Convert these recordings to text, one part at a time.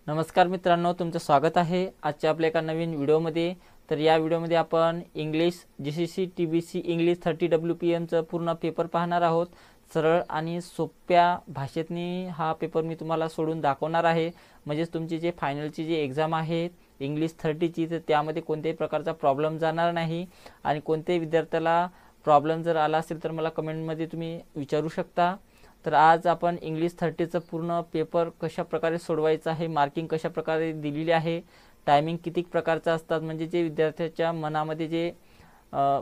नमस्कार मित्रांनो, तुमचं स्वागत आहे आजच्या आपल्या एका नवीन व्हिडिओमध्ये। तर या व्हिडिओमध्ये आपण English GCC TBC English 30 WPM चा पूर्ण पेपर पाहणार आहोत। सरळ आणि सोप्या भाषेतनी हा पेपर मी तुम्हाला सोडून दाखवणार आहे। म्हणजे तुमची जे फायनलची जी एग्जाम आहे इंग्लिश 30 ची, तर त्यामध्ये कोणत्याही प्रकारचा प्रॉब्लेम जाणार नाही। आणि कोणत्याही विद्यार्थ्याला प्रॉब्लेम जर आला असेल तर मला कमेंटमध्ये तुम्ही विचारू शकता। तर आज आपण इंग्लिश 30 चा पूर्ण पेपर कशा प्रकारे सोडवायचा आहे, मार्किंग कशा प्रकारे दिलेली आहे, टायमिंग किती प्रकारचा असतात, म्हणजे जे विद्यार्थ्याच्या मनामध्ये जे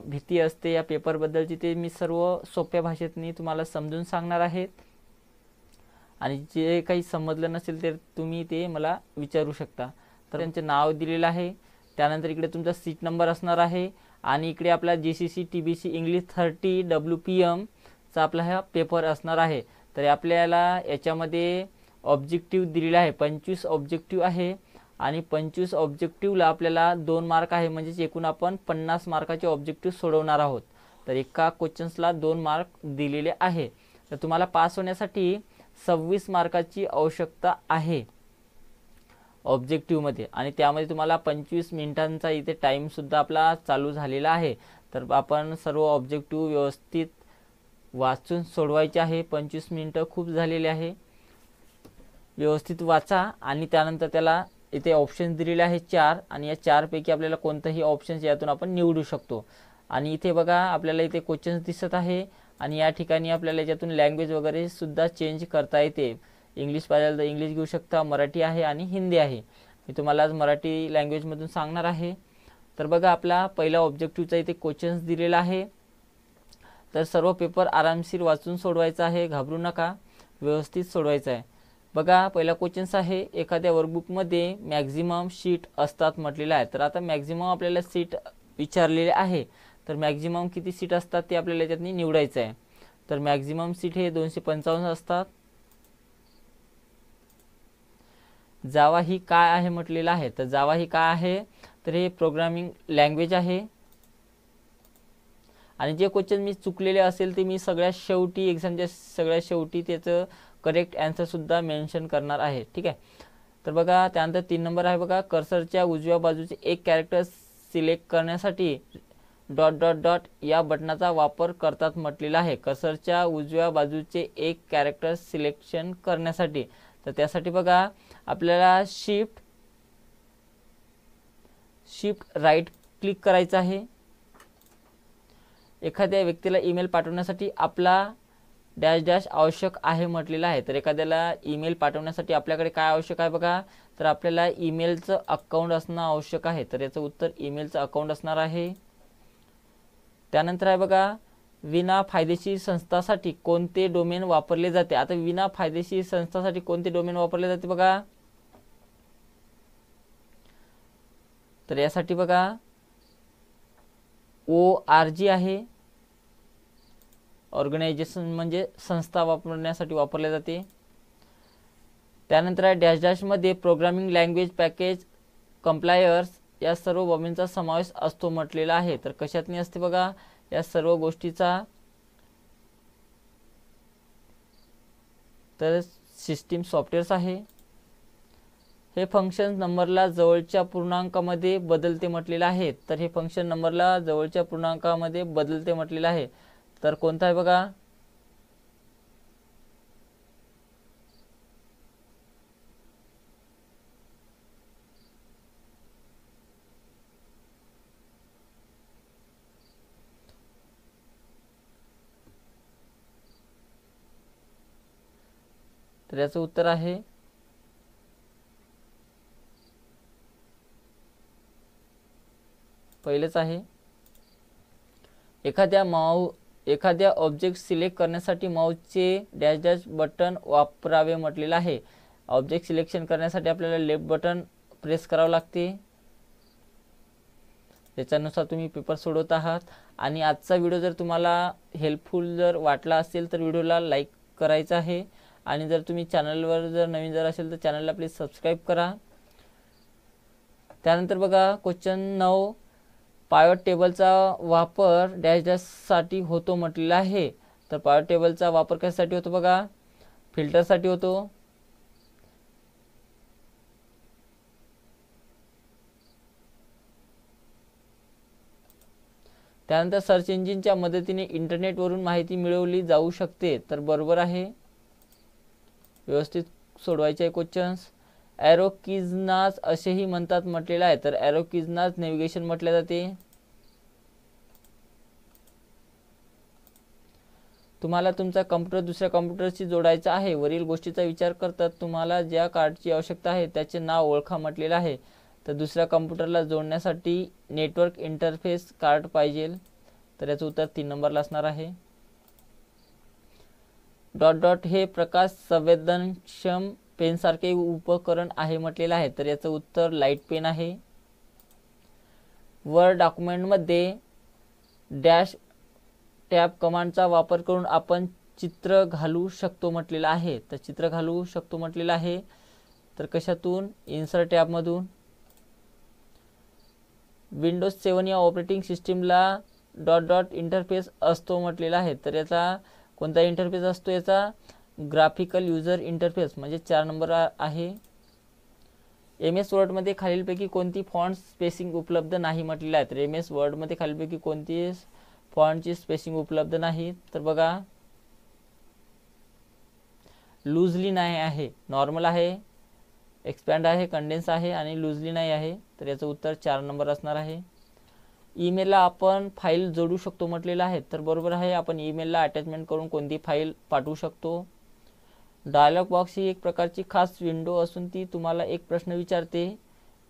भीती असते या पेपर बद्दलची, ते मी सर्व सोप्या भाषेतनी तुम्हाला समजून सांगणार आहे। आणि जे काही समजलं नसेल तर तुम्ही ते मला विचारू शकता। तर त्यांचे नाव दिलेलं आहे, त्यानंतर इकडे तुमचा सीट नंबर असणार आहे आणि इकडे आपला जीसीसी टीबीसी इंग्लिश 30 WPM चा आपला हा पेपर असणार आहे। तर आपल्याला याच्यामध्ये ऑब्जेक्टिव्ह दिलेला आहे, 25 ऑब्जेक्टिव्ह आहे आणि 25 ऑब्जेक्टिव्हला आपल्याला 2 मार्क आहे, म्हणजे एकूण आपण 50 मार्काचे ऑब्जेक्टिव्ह सोडवणार आहोत। तर एका क्वेश्चन्सला 2 मार्क दिलेले आहे। तर तुम्हाला पास होण्यासाठी 26 मार्काची आवश्यकता आहे ऑब्जेक्टिव्ह मध्ये, आणि त्यामध्ये तुम्हाला 25 मिनिटांचा इथे टाइम सुद्धा आपला चालू झालेला आहे। तर आपण सर्व ऑब्जेक्टिव्ह व्यवस्थित वाचून सोडवायचे आहे। 25 मिनिटं खूप झालेले आहे, व्यवस्थित वाचा। आणि त्यानंतर त्याला इथे ऑप्शन्स दिलेले आहे 4, आणि या 4 पैकी आपल्याला कोणताही ऑप्शन्स यातून आपण निवडू शकतो। आणि इथे बघा आपल्याला इथे क्वेश्चन्स दिसत आहे, आणि या ठिकाणी आपल्याला याच्यातून लँग्वेज वगैरे सुद्धा चेंज करता येते। इंग्लिश पाहिजे तर इंग्लिश घेऊ शकता, मराठी आहे आणि हिंदी आहे। मी तुम्हाला आज मराठी लँग्वेजमधून सांगणार आहे। तर बघा आपला पहिला ऑब्जेक्टिव्हचा इथे क्वेश्चन्स दिलेला आहे। तर सर्व पेपर आरामशीर वाचून सोडवायचा आहे, घाबरू नका, व्यवस्थित सोडवायचा आहे। बघा पहिला क्वेश्चन्स आहे, एखाद्या वर्कबुकमध्ये मॅक्झिमम शीट असतात म्हटलेलं आहे। तर आता मॅक्झिमम आपल्याला सीट विचारलेले आहे, तर मॅक्झिमम किती सीट असतात ते आपल्याला याच्यातनी निवडायचं आहे। तर मॅक्झिमम सीट हे 255 असतात। जावा ही काय आहे म्हटलेलं आहे, तर जावा ही काय आहे, तर हे प्रोग्रामिंग लँग्वेज आहे। आणि जे क्वेश्चन मी चुकलेले असेल ते मी सगळ्यात शेवटी, एक्झामच्या सगळ्यात शेवटी त्याचं करेक्ट आन्सर सुद्धा मेन्शन करणार आहे, ठीक आहे। तर बघा त्यानंतर 3 नंबर आहे, बघा कर्सरच्या उजव्या बाजूचे एक कॅरेक्टर सिलेक्ट करण्यासाठी डॉट डॉट डॉट या बटनाचा वापर करतात म्हटलेला आहे। कर्सरच्या उजव्या बाजूचे एक कॅरेक्टर सिलेक्शन करण्यासाठी, तर त्यासाठी बघा आपल्याला शिफ्ट राईट क्लिक करायचं आहे। एखाद्या व्यक्तीला ईमेल पाठवण्यासाठी आपला डॅश डॅश आवश्यक आहे म्हटलेला आहे। तर एखाद्याला ईमेल पाठवण्यासाठी आपल्याकडे काय आवश्यक आहे बघा, तर आपल्याला ईमेलचं अकाउंट असणं आवश्यक आहे। तर याचं उत्तर ईमेलचं अकाउंट असणार आहे। त्यानंतर आहे बघा, विना फायदेशीर संस्थासाठी कोणते डोमेन वापरले जाते। आता विना फायदेशीर संस्थासाठी कोणते डोमेन वापरले जाते बघा, तर यासाठी बघा ORG आहे, ऑर्गनायझेशन म्हणजे संस्था वापरण्यासाठी वापरले जाते। त्यानंतर आहे डॅश डॅश मध्ये प्रोग्रामिंग लँग्वेज पॅकेज कंप्लायर्स या सर्व बाबींचा समावेश असतो म्हटलेला आहे। तर कशातनी असते बघा, या सर्व गोष्टीचा, तर सिस्टीम सॉफ्टवेअर्स आहे। हे फंक्शन नंबरला जवळच्या पूर्णांकामध्ये बदलते म्हटलेलं आहे। तर हे फंक्शन नंबरला जवळच्या पूर्णांकामध्ये बदलते म्हटलेलं आहे। तर कोणता आहे बघा, तर याचं उत्तर आहे पहिलेच आहे। एखाद्या ऑब्जेक्ट सिलेक्ट करण्यासाठी माऊसचे डॅश डॅश बटन वापरावे म्हटलेलं आहे। ऑब्जेक्ट सिलेक्शन करण्यासाठी आपल्याला लेफ्ट बटन प्रेस करावं लागते। त्याच्यानुसार तुम्ही पेपर सोडवत आहात। आणि आजचा व्हिडिओ जर तुम्हाला हेल्पफुल जर वाटला असेल तर व्हिडिओला लाईक करायचं आहे, आणि जर तुम्ही चॅनलवर जर नवीन जर असेल तर चॅनलला प्लीज सबस्क्राईब करा। त्यानंतर बघा क्वेश्चन 9, पायवट टेबलचा वापर डॅश डॅश साठी होतो म्हटलेला आहे। तर पायवट टेबलचा वापर कशासाठी होतो बघा, फिल्टरसाठी होतो, त्यानंतर सर्च इंजिनच्या मदतीने इंटरनेटवरून माहिती मिळवली जाऊ शकते, तर बरोबर आहे. व्यवस्थित सोडवायचे आहे क्वेश्चन्स. ॲरो कीजना असेही म्हणतात म्हटलेलं आहे, तर ॲरो कीजना नेव्हिगेशन म्हटले जाते. तुम्हाला तुमचा कम्प्युटर दुसऱ्या कम्प्युटरशी जोडायचा आहे. वरील गोष्टीचा विचार करतात तुम्हाला ज्या कार्डची आवश्यकता आहे त्याचे नाव ओळखा म्हटलेलं आहे. तर दुसऱ्या कम्प्युटरला जोडण्यासाठी नेटवर्क इंटरफेस कार्ड पाहिजे, तर याचं उत्तर 3 नंबरला असणार आहे. डॉट डॉट हे प्रकाश संवेदनक्षम पेनसारखे उपकरण आहे म्हटलेलं आहे, तर याचं उत्तर लाईट पेन आहे. वर्ड डॉक्युमेंटमध्ये डॅश टॅब कमांडचा वापर करून आपण चित्र घालू शकतो म्हटलेलं आहे, तर चित्र घालू शकतो म्हटलेलं आहे. तर कशातून? इन्सर्ट टॅबमधून. विंडोज 7 या ऑपरेटिंग सिस्टीमला डॉट डॉट इंटरफेस असतो म्हटलेला आहे, तर याचा कोणता इंटरफेस असतो? याचा ग्राफिकल युजर इंटरफेस, म्हणजे 4 नंबर आहे. MS वर्डमध्ये खालीलपैकी कोणती फॉन्ट स्पेसिंग उपलब्ध नाही म्हटलेलं आहे, तर MS वर्डमध्ये खालीलपैकी कोणती फॉन्टची स्पेसिंग उपलब्ध नाही? तर बघा, लूजली नाही आहे, नॉर्मल आहे, एक्सपॅन्ड आहे, कंडेन्स आहे आणि लूजली नाही आहे, तर याचं उत्तर 4 नंबर असणार आहे. ईमेलला आपण फाईल जोडू शकतो म्हटलेलं आहे, तर बरोबर आहे. आपण ईमेलला अटॅचमेंट करून कोणती फाईल पाठवू शकतो. डायलॉग बॉक्स ही एक प्रकारची खास विंडो असून ती तुम्हाला एक प्रश्न विचारते,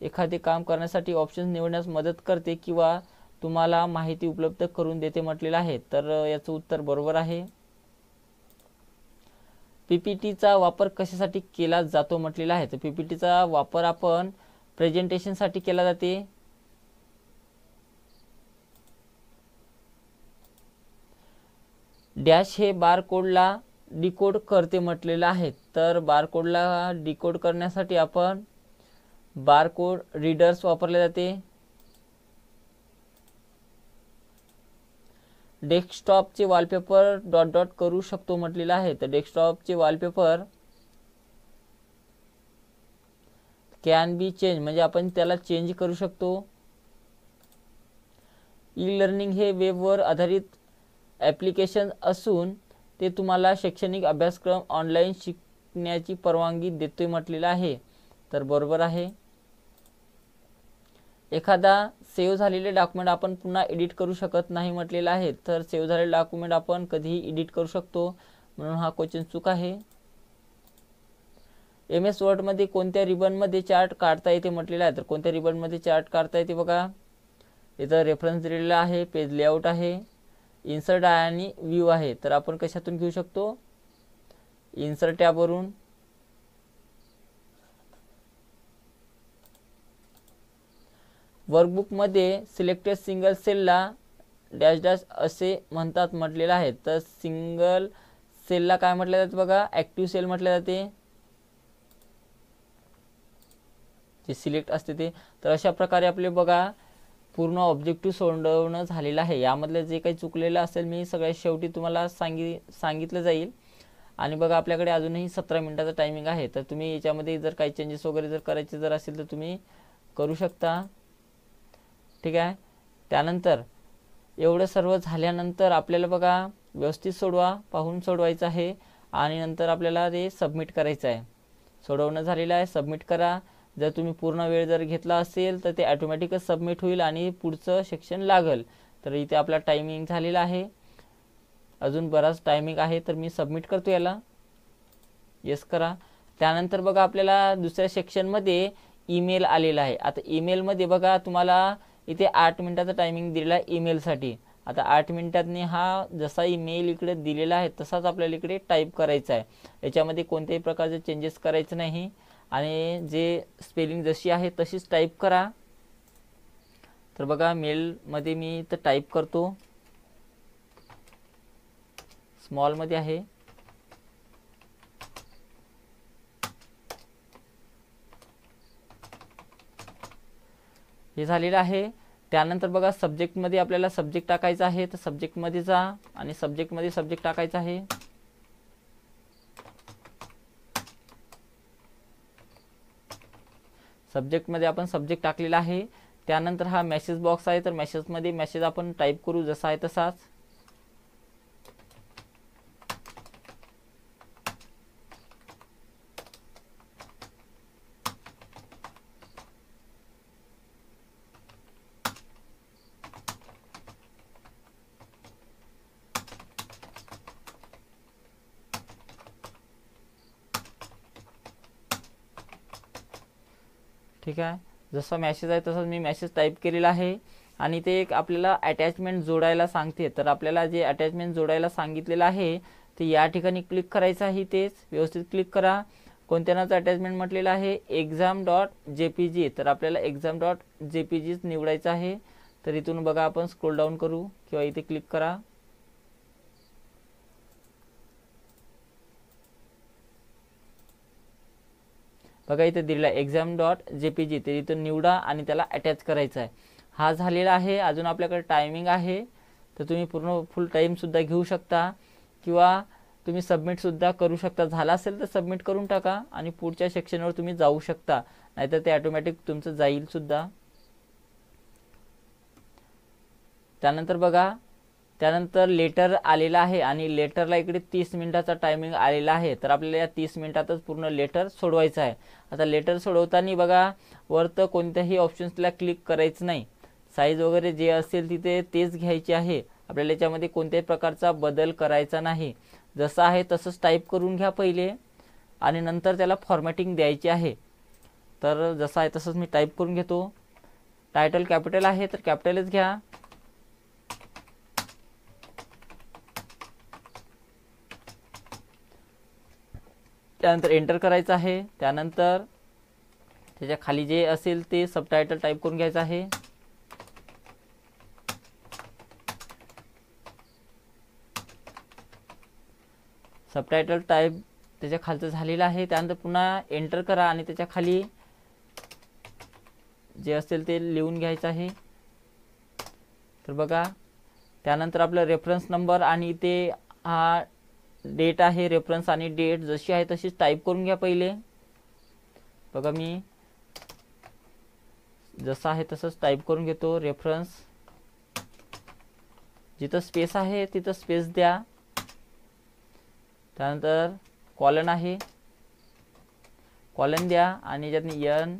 एखादे काम करण्यासाठी ऑप्शन्स निवडण्यास मदत करते किंवा तुम्हाला माहिती उपलब्ध करून देते म्हटलेलं आहे, तर याचं उत्तर बरोबर आहे. PPTचा वापर कशासाठी केला जातो म्हटलेला आहे, तर PPTचा वापर आपण प्रेझेंटेशनसाठी केला जाते. डॅश हे बारकोडला डिकोड करते म्हटलेलं आहे, तर बारकोडला डिकोड करण्यासाठी आपण बारकोड रीडर्स वापरले जाते. डेस्कटॉपचे वॉलपेपर डॉट डॉट करू शकतो म्हटलेलं आहे, तर डेस्कटॉपचे वॉलपेपर कॅन बी चेंज, म्हणजे आपण त्याला चेंज करू शकतो. ई लर्निंग हे वेबवर आधारित ॲप्लिकेशन असून ते तुम्हाला शैक्षणिक अभ्यासक्रम ऑनलाईन शिकण्याची परवानगी देतोय म्हटलेलं आहे, तर बरोबर आहे. एखादा सेव्ह झालेले डॉक्युमेंट आपण पुन्हा एडिट करू शकत नाही म्हटलेलं आहे, तर सेव्ह झालेले डॉक्युमेंट आपण कधीही एडिट करू शकतो, म्हणून हा क्वेश्चन चूक आहे. MS वर्डमध्ये कोणत्या रिबनमध्ये चार्ट काढता येते म्हटलेलं आहे, तर कोणत्या रिबनमध्ये चार्ट काढता येते? बघा, इथं रेफरन्स दिलेला आहे, पेज लेआउट आहे, इन्सर्ट आहे आणि व्ह्यू आहे, तर आपण कशातून घेऊ शकतो? Insert टॅबवरून. वर्कबुकमध्ये selected single सेलला dash dash असे म्हणतात म्हटलेलं आहे, तर सिंगल सेलला काय म्हटलं जाते? बघा, ॲक्टिव्ह सेल म्हटले जाते, जे सिलेक्ट असते ते. तर अशा प्रकारे आपले बघा पूर्ण ऑब्जेक्टिव्ह सोडवणं झालेलं आहे. यामधलं जे काही चुकलेलं असेल मी सगळ्यात शेवटी तुम्हाला सांगितलं जाईल. आणि बघा, आपल्याकडे अजूनही 17 मिनिटाचा टायमिंग आहे, तर तुम्ही याच्यामध्ये जर काही चेंजेस वगैरे जर करायचे जर असेल तर तुम्ही करू शकता, ठीक आहे. त्यानंतर एवढं सर्व झाल्यानंतर आपल्याला बघा व्यवस्थित पाहून सोडवायचं आहे आणि नंतर आपल्याला ते सबमिट करायचं आहे. सोडवणं झालेलं आहे, सबमिट करा. जर तुम्ही पूर्ण वेळ जर घेतला असेल तर ते ॲटोमॅटिकच सबमिट होईल आणि पुढचं सेक्शन लागेल. तर इथे आपला टायमिंग झालेला आहे, अजून बराच टायमिंग आहे, तर मी सबमिट करतो याला, येस करा. त्यानंतर बघा आपल्याला दुसऱ्या सेक्शनमध्ये ईमेल आलेला आहे. आता ईमेलमध्ये बघा तुम्हाला इथे 8 मिनिटाचा टायमिंग दिलेला आहे ईमेलसाठी. आता 8 मिनिटांनी हा जसा ईमेल इकडे दिलेला आहे तसाच आपल्याला इकडे टाईप करायचा आहे. याच्यामध्ये कोणत्याही प्रकारचे चेंजेस करायचे नाही आणि जे स्पेलिंग जशी आहे तशीच टाईप करा. तर बघा मेलमध्ये मी इथं टाईप करतो, स्मॉलमध्ये आहे. हे झालेलं आहे. त्यानंतर बघा सब्जेक्टमध्ये आपल्याला सब्जेक्ट टाकायचा आहे, तर सब्जेक्टमध्ये जा आणि सब्जेक्टमध्ये सब्जेक्ट टाकायचा आहे. सब्जेक्टमध्ये आपण सब्जेक्ट टाकलेला आहे. त्यानंतर हा मेसेज बॉक्स आहे, तर मेसेजमध्ये मेसेज आपण टाईप करू जसा आहे तसाच. ठीक आहे, जसा मेसेज आहे तसंच मी मेसेज टाईप केलेला आहे. आणि ते एक आपल्याला अटॅचमेंट जोडायला सांगते. तर आपल्याला जे अटॅचमेंट जोडायला सांगितलेलं आहे ते या ठिकाणी क्लिक करायचं आहे. तेच व्यवस्थित क्लिक करा. कोणत्या नावाचं अटॅचमेंट म्हटलेलं आहे, exam.jpg. तर आपल्याला exam.jpg निवडायचं आहे. तर इथून बघा आपण स्क्रोल डाऊन करू किंवा इथे क्लिक करा. बघा इथे दिलेला exam.jpg. ते इथून निवडा आणि त्याला अटॅच करायचं आहे. हा झालेला आहे. अजून आपल्याकडे टायमिंग आहे, तर तुम्ही पूर्ण फुल टाईमसुद्धा घेऊ शकता किंवा तुम्ही सबमिटसुद्धा करू शकता. झाला असेल तर सबमिट करून टाका आणि पुढच्या सेक्शनवर तुम्ही जाऊ शकता, नाहीतर ते ऑटोमॅटिक तुमचं जाईल सुद्धा. त्यानंतर बघा, त्यानंतर लेटर आलेला आहे आणि लेटरला इकडे 30 मिनिटाचा टायमिंग आलेला आहे. तर आपल्याला या 30 मिनिटातच पूर्ण लेटर सोडवायचं आहे. आता लेटर सोडवताना बघा वरतं कोणत्याही ऑप्शन्सला क्लिक करायचं नाही. साईज वगैरे जे असेल तिथे तेच घ्यायचे आहे. आपल्याला याच्यामध्ये कोणत्याही प्रकारचा बदल करायचा नाही. जसं आहे तसंच टाईप करून घ्या पहिले आणि नंतर त्याला फॉर्मॅटिंग द्यायची आहे. तर जसं आहे तसंच मी टाईप करून घेतो. टायटल कॅपिटल आहे तर कॅपिटलच घ्या. त्यानंतर एंटर करायचं आहे. त्यानंतर त्याच्या खाली जे असेल ते सबटायटल टाईप करून घ्यायचं आहे. सबटायटल टाईप त्याच्या खालचं झालेलं आहे. त्यानंतर पुन्हा एंटर करा आणि त्याच्या खाली जे असेल ते लिहून घ्यायचं आहे. तर बघा, त्यानंतर आपलं रेफरन्स नंबर आणि ते हा डेट आहे. रेफरन्स आणि डेट जशी आहे तशीच टाईप करून घ्या पहिले. बघा मी जसं आहे तसंच टाईप करून घेतो. रेफरन्स, जिथं स्पेस आहे तिथं स्पेस द्या. त्यानंतर कॉलन आहे, कॉलन द्या आणि याच्यातनी एन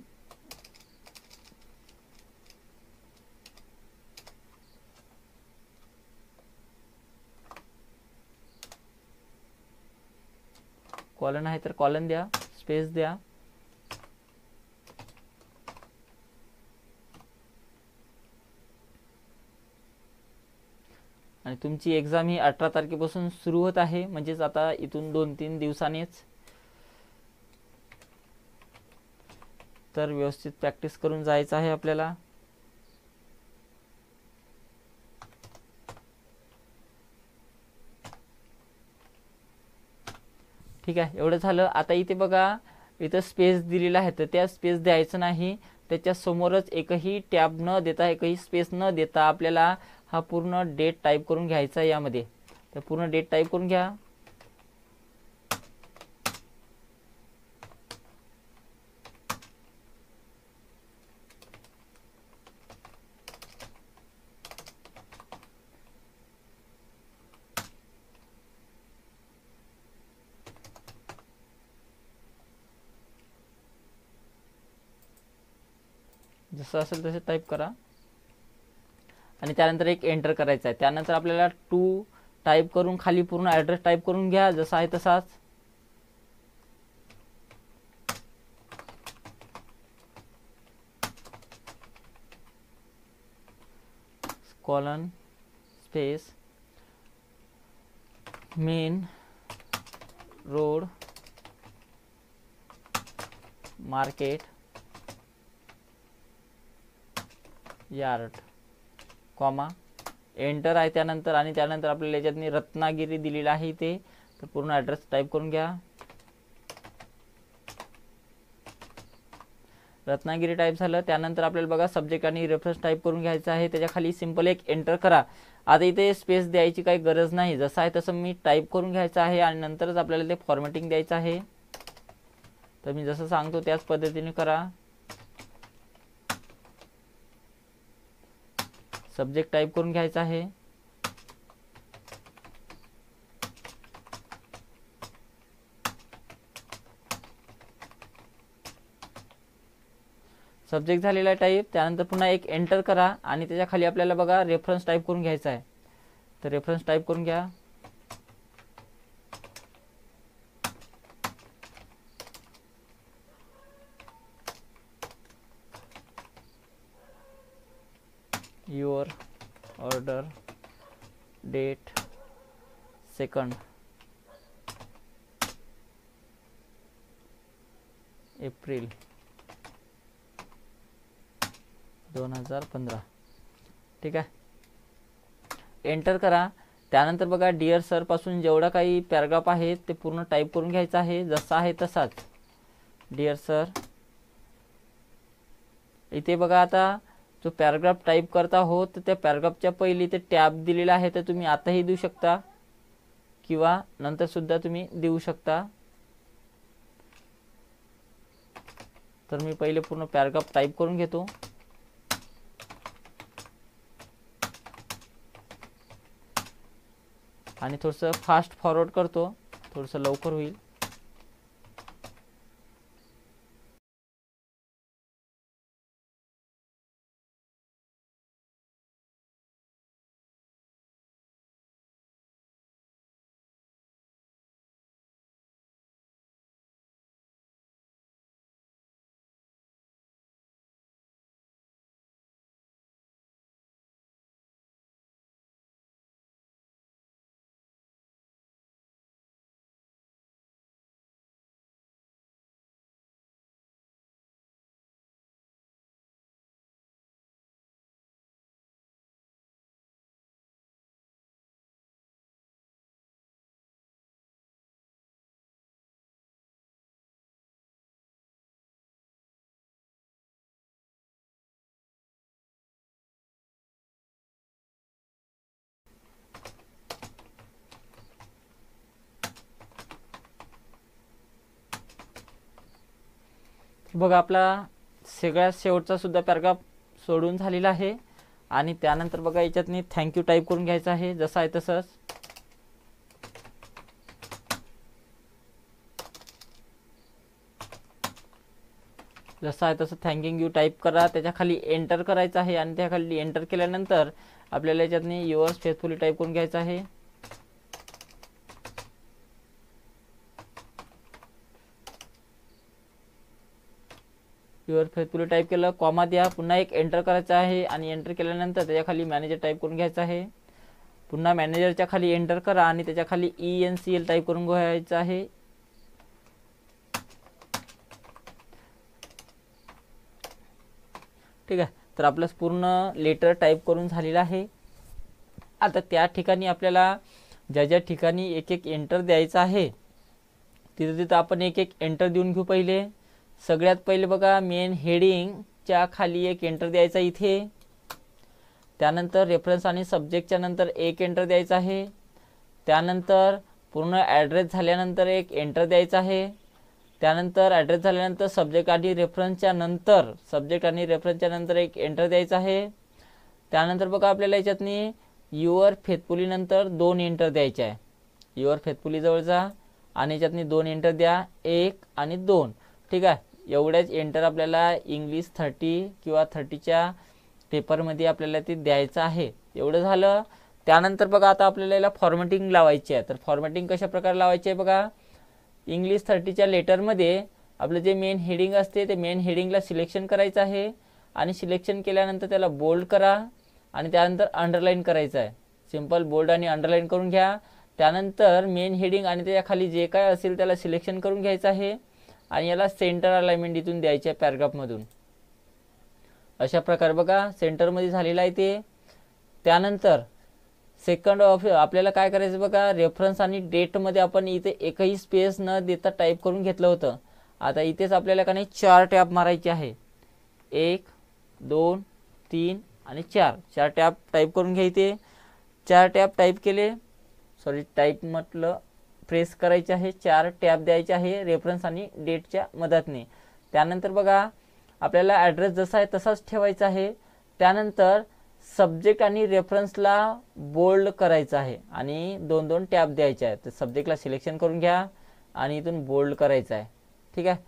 कॉलन आहे तर कॉलन द्या, स्पेस द्या. आणि तुमची एक्झाम ही 18 तारखेपासून सुरू होत आहे, म्हणजेच आता इथून 2-3 दिवसांनीच. तर व्यवस्थित प्रॅक्टिस करून जायचं आहे आपल्याला. ठीक आहे, एवढं झालं. आता इथे बघा इथं स्पेस दिलेला आहे, तर त्या स्पेस द्यायचं नाही. त्याच्या समोरच एकही टॅब न देता, एकही स्पेस न देता आपल्याला हा पूर्ण डेट टाईप करून घ्यायचा आहे यामध्ये. तर पूर्ण डेट टाईप करून घ्या. जसं असेल तसे टाईप करा आणि त्यानंतर एक एंटर करायचं आहे. त्यानंतर आपल्याला 2 टाईप करून खाली पूर्ण ॲड्रेस टाईप करून घ्या जसा आहे तसाच. Colon space main road market yard comma enter आहे. त्यानंतर आणि त्यानंतर आपल्याला याच्यातनी रत्नागिरी दिलेला आहे इथे, तर पूर्ण ॲड्रेस टाईप करून घ्या. रत्नागिरी टाईप झालं. त्यानंतर आपल्याला बघा सब्जेक्ट आणि रेफरन्स टाईप करून घ्यायचं आहे. त्याच्या खाली सिंपल एक एंटर करा. आता इथे स्पेस द्यायची काही गरज नाही, जसं आहे तसं मी टाईप करून घ्यायचं आहे आणि नंतरच आपल्याला ते फॉर्मॅटिंग द्यायचं आहे. तर मी जसं सांगतो त्याच पद्धतीने करा. सब्जेक्ट टाईप करून घ्यायचा आहे. सब्जेक्ट झालेला आहे टाईप. त्यानंतर पुन्हा एक एंटर करा आणि त्याच्या खाली आपल्याला बघा रेफरन्स टाईप करून घ्यायचा आहे. तर रेफरन्स टाईप करून घ्या. Your order date 2 April 2015. ठीक आहे. एंटर करा. त्यानंतर बघा डिअर सर पासून जेवढा काही पॅराग्राफ आहे ते पूर्ण टाईप करून घ्यायचा आहे, जसा आहे तसाच. डिअर सर, इथे बघा आता जो पॅराग्राफ टाईप करता हो तर त्या पॅराग्राफच्या पहिली ते टॅब दिलेला आहे, तर तुम्ही आताही देऊ शकता किंवा नंतर सुद्धा तुम्ही देऊ शकता. तर मी पहिले पूर्ण पॅराग्राफ टाईप करून घेतो. आणि थोडंसं फास्ट फॉरवर्ड करतो, थोडंसं लवकर होईल. बघा आपला सगळ्यात शेवटचा सुद्धा पॅराग्राफ सोडून झालेला आहे. आणि त्यानंतर बघा याच्यातनी थँक्यू टाईप करून घ्यायचं आहे, जसं आहे तसंच. जसं आहे तसं थँकिंग यू टाईप करा. त्याच्या खाली एंटर करायचं आहे आणि त्या खाली एंटर केल्यानंतर आपल्याला याच्यातनी युअर्स फेथफुली टाईप करून घ्यायचं आहे. युअर फेथफुली टाईप केलं, कॉमा द्या, पुन्हा एक एंटर करायचं आहे आणि एंटर केल्यानंतर त्याच्या खाली मॅनेजर टाईप करून घ्यायचं आहे. पुन्हा मॅनेजरच्या खाली एंटर करा आणि त्याच्या खाली ENCL टाईप करून घ्यायचं आहे. ठीक आहे. तर आपलं पूर्ण लेटर टाईप करून झालेलं आहे. आता त्या ठिकाणी आपल्याला ज्या ज्या ठिकाणी एक एक एंटर द्यायचं आहे तिथं तिथं आपण एक एक एंटर देऊन घेऊ. पहिले सगळ्यात पहिले बघा मेन हेडिंगच्या खाली एक एंटर द्यायचा इथे. त्यानंतर रेफरन्स आणि सब्जेक्टच्या नंतर एक एंटर द्यायचा आहे. त्यानंतर पूर्ण ॲड्रेस झाल्यानंतर एक एंटर द्यायचा आहे. त्यानंतर ॲड्रेस झाल्यानंतर सब्जेक्ट आणि रेफरन्सच्या नंतर एक एंटर द्यायचा आहे. त्यानंतर बघा आपल्याला याच्यातनी युअर फेथफुली नंतर 2 एंटर द्यायचे आहे. युअर फेथफुली जवळ जा आणि याच्यातनी 2 एंटर द्या, 1 आणि 2. ठीक आहे. एवढ्याच एंटर आपल्याला इंग्लिश 30 किंवा 30च्या पेपरमध्ये आपल्याला ते द्यायचं आहे. एवढं झालं. त्यानंतर बघा आता आपल्याला याला फॉर्मॅटिंग लावायची आहे. तर फॉर्मॅटिंग कशा प्रकारे लावायची आहे बघा. इंग्लिश 30च्या लेटरमध्ये आपलं जे मेन हेडिंग असते ते मेन हेडिंगला सिलेक्शन करायचं आहे आणि सिलेक्शन केल्यानंतर त्याला बोल्ड करा आणि त्यानंतर अंडरलाईन करायचं आहे. सिंपल बोल्ड आणि अंडरलाईन करून घ्या. त्यानंतर मेन हेडिंग आणि त्याच्या खाली जे काय असेल त्याला सिलेक्शन करून घ्यायचं आहे आणि याला सेंटर अलाइनमेंट इथून द्यायची आहे पॅराग्राफमधून. अशा प्रकारे बघा सेंटरमध्ये झालेलं आहे ते. त्यानंतर सेकंड ऑफ आपल्याला काय करायचं बघा, रेफरन्स आणि डेटमध्ये आपण इथे एकही स्पेस न देता टाईप करून घेतलं होतं. आता इथेच आपल्याला का नाही 4 टॅब मारायचे आहे. 1 2 3 आणि 4 टॅब टाईप करून घ्या. इथे 4 टॅब टाईप केले, टाईप म्हटलं प्रेस करायचे आहे. 4 टॅब द्यायचे आहे रेफरन्स आणि डेटच्या मदतीने. त्यानंतर बघा आपल्याला ॲड्रेस जसा आहे तसाच ठेवायचा आहे. त्यानंतर सब्जेक्ट आणि रेफरन्सला बोल्ड करायचं आहे आणि 2-2 टॅब द्यायचे आहेत. तर सब्जेक्टला सिलेक्शन करून घ्या आणि इथून बोल्ड करायचं आहे. ठीक आहे.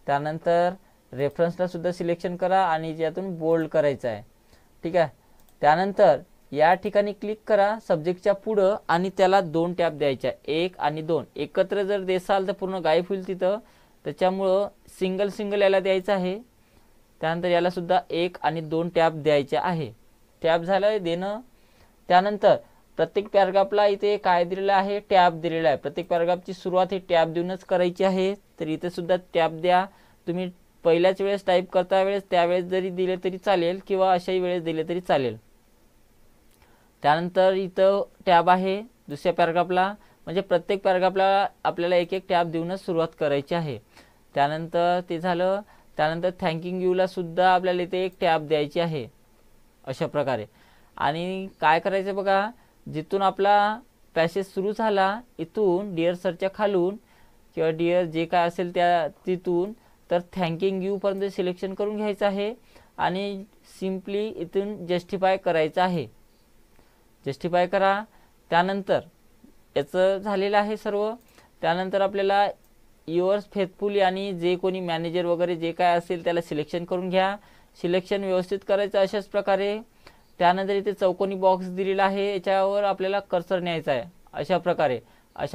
त्यानंतर रेफरन्सला सुद्धा सिलेक्शन करा आणि ज्यातून बोल्ड करायचं आहे. ठीक आहे. त्यानंतर या ठिकाणी क्लिक करा सब्जेक्टच्या पुढं आणि त्याला 2 टॅब द्यायचे आहे, 1 आणि 2 एकत्र जर देसाल तर पूर्ण गायब होईल तिथं. त्याच्यामुळं सिंगल याला द्यायचं आहे. त्यानंतर याला सुद्धा 1 आणि 2 टॅब द्यायचे आहे. टॅब झालं देणं. त्यानंतर प्रत्येक पॅराग्राफला इथे काय दिलेलं आहे, टॅब दिलेला आहे. प्रत्येक पॅराग्राफची सुरुवात ही टॅब देऊनच करायची आहे. तर इथे सुद्धा टॅब द्या. तुम्ही पहिल्याच वेळेस टाईप करता वेळेस त्यावेळेस जरी दिले तरी चालेल किंवा अशाही वेळेस दिले तरी चालेल. त्यानंतर इथं टॅब आहे दुसऱ्या पॅराग्राफला, म्हणजे प्रत्येक पॅराग्राफला आपल्याला एक टॅब देऊनच सुरुवात करायची आहे. त्यानंतर ते झालं. त्यानंतर थँकिंग यूला सुद्धा आपल्याला इथे एक टॅब द्यायची आहे अशा प्रकारे. आणि काय करायचं बघा, जिथून आपला पॅसेज सुरू झाला इथून डिअर सरच्या खालून किंवा डिअर जे काय असेल त्या तिथून तर थँकिंग यू पर्यंत सिलेक्शन करून घ्यायचं आहे आणि सिम्पली इथून जस्टिफाय करायचं आहे. जस्टिफाय करा. त्यानंतर याचं झालेलं आहे सर्व. त्यानंतर आपल्याला युअर्स फेथफुली आणि जे कोणी मॅनेजर वगैरे जे काय असेल त्याला सिलेक्शन करून घ्या. सिलेक्शन व्यवस्थित करायचं अशाच प्रकारे. त्यानंतर इथे चौकोनी बॉक्स दिलेला आहे, याच्यावर आपल्याला कर्सर न्यायचा आहे अशा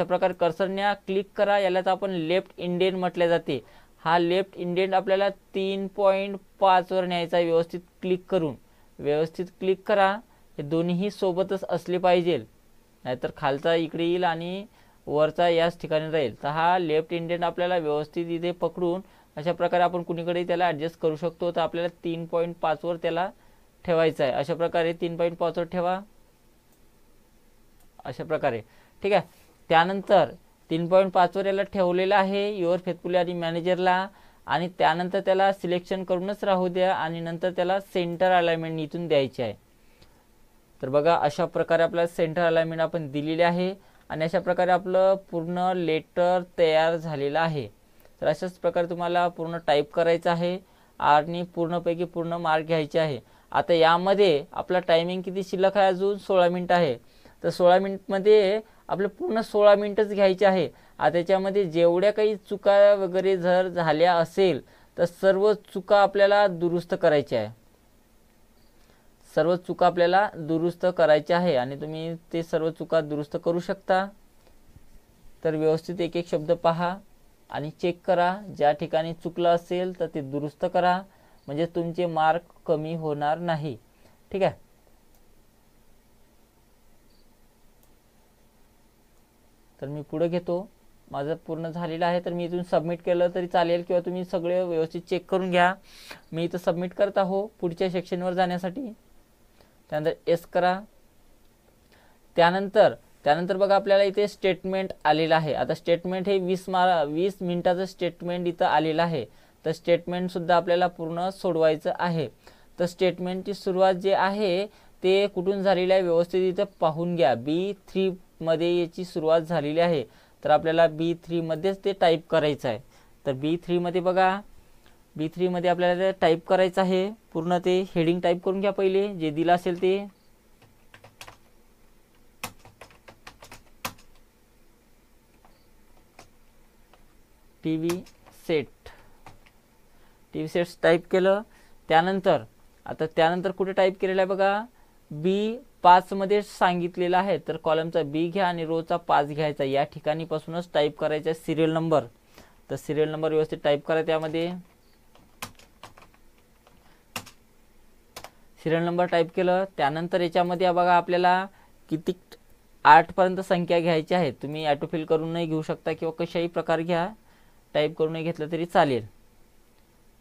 प्रकारे कर्सर न्या. क्लिक करा. यालाच आपण लेफ्ट इंडेंट म्हटले जाते. हा लेफ्ट इंडेंट आपल्याला 3.5 वर न्यायचा आहे व्यवस्थित क्लिक करून. व्यवस्थित क्लिक करा. हे दोन्हीही सोबतच असले पाहिजे, नाहीतर खालचा इकडे येईल आणि वरचा याच ठिकाणी राहील. तर हा लेफ्ट इंडेंट आपल्याला व्यवस्थित इथे पकडून अशा प्रकारे आपण कुणीकडे त्याला ॲडजस्ट करू शकतो. तर आपल्याला 3.5 वर त्याला ठेवायचं आहे. अशा प्रकारे 3.5 वर ठेवा अशा प्रकारे. ठीक आहे. त्यानंतर 3.5 वर याला ठेवलेलं आहे युअर फेथफुली आणि मॅनेजरला. आणि त्यानंतर त्याला सिलेक्शन करूनच राहू द्या आणि नंतर त्याला सेंटर अलाइनमेंट इथून द्यायची आहे. तर बघा अशा प्रकारे आपल्याला सेंटर अलाइनमेंट आपण दिलेली आहे आणि अशा प्रकारे आपलं पूर्ण लेटर तयार झालेलं आहे. तर अशाच प्रकारे तुम्हाला पूर्ण टाईप करायचं आहे आणि पूर्णपैकी पूर्ण मार्क घ्यायचे आहे. आता यामध्ये आपला टायमिंग किती शिल्लक आहे, अजून 16 मिनिट आहे. तर 16 मिनिटमध्ये आपलं पूर्ण 16 मिनिटच घ्यायचे आहे. आता त्याच्यामध्ये जेवढ्या काही चुका वगैरे जर झाल्या असेल तर सर्व चुका आपल्याला दुरुस्त करायच्या आहे. सर्व चुका आपल्याला दुरुस्त करायच्या आहे आणि तुम्ही ते सर्व चुका दुरुस्त करू शकता. तर व्यवस्थित एक शब्द पहा आणि चेक करा. ज्या ठिकाणी चुकलं असेल तर ते दुरुस्त करा, म्हणजे तुमचे मार्क कमी होणार नाही. ठीक आहे. तर मी पुढे घेतो. माझं पूर्ण झालेलं आहे. तर मी इथून सबमिट केलं तरी चालेल किंवा तुम्ही सगळे व्यवस्थित चेक करून घ्या. मी इथं सबमिट करत आहो पुढच्या सेक्शनवर जाण्यासाठी. त्यानंतर एस करा. त्यानंतर बघा आपल्याला इथे स्टेटमेंट आलेलं आहे. आता स्टेटमेंट हे 20 मिनिटाचं स्टेटमेंट इथं आलेलं आहे. तर स्टेटमेंट सुद्धा आपल्याला पूर्ण सोडवायचं आहे. तर स्टेटमेंटची सुरुवात जे आहे ते कुठून झालेली आहे व्यवस्थित इथं पाहून घ्या. B3 मध्ये याची सुरुवात झालेली आहे. तर आपल्याला B3 मध्येच ते टाईप करायचं आहे. तर B3 मध्ये बघा, B3 मध्ये आपल्याला टाईप करायचं आहे. पूर्ण ते हेडिंग टाईप करून घ्या पहिले जे दिलं असेल ते. टीव्ही सेट्स टाईप केलं. त्यानंतर कुठे टाईप केलेलं आहे बघा, B5 मध्ये सांगितलेलं आहे. तर कॉलमचा B घ्या आणि रोचा 5 घ्यायचा. या ठिकाणी पासूनच टाईप करायचा सिरियल नंबर. तर सिरियल नंबर व्यवस्थित टाईप करा. त्यामध्ये सिरियल नंबर टाईप केलं. त्यानंतर याच्यामध्ये बघा आपल्याला किती 8 पर्यंत संख्या घ्यायची आहे. तुम्ही ऑटोफिल करून नाही घेऊ शकता किंवा कशाही प्रकार घ्या, टाईप करून नाही घेतलं तरी चालेल.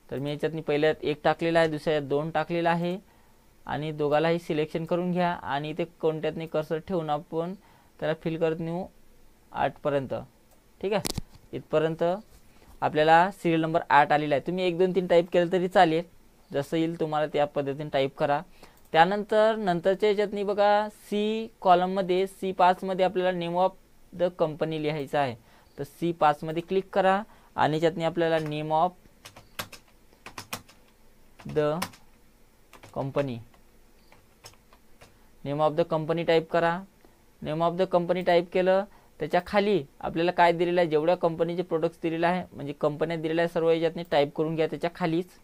तर मी याच्यात पहिल्यात 1 टाकलेला आहे, दुसऱ्यात 2 टाकलेला आहे आणि दोघालाही सिलेक्शन करून घ्या आणि इथे कोणत्यात नाही कर्सर ठेवून आपण त्याला फिल करत नेऊ 8 पर्यंत. ठीक आहे. इथपर्यंत आपल्याला सिरियल नंबर 8 आलेला आहे. तुम्ही 1 2 3 टाईप केलं तरी चालेल, जसं येईल तुम्हाला त्या पद्धतीने टाईप करा. नंतरच्या याच्यातनी बघा C कॉलममध्ये C5 मध्ये आपल्याला नेम ऑफ द कंपनी लिहायचं आहे. तर C5 मध्ये क्लिक करा आणि याच्यातनी आपल्याला name of the company name of the company type करा. Name of the company type केलं, त्याच्या खाली आपल्याला काय दिलेलं आहे, जेवढ्या कंपनीचे प्रोडक्ट्स दिलेले आहे म्हणजे कंपन्या दिलेल्या आहे सर्व याच्यातनी टाईप करून घ्या. त्याच्या खालीच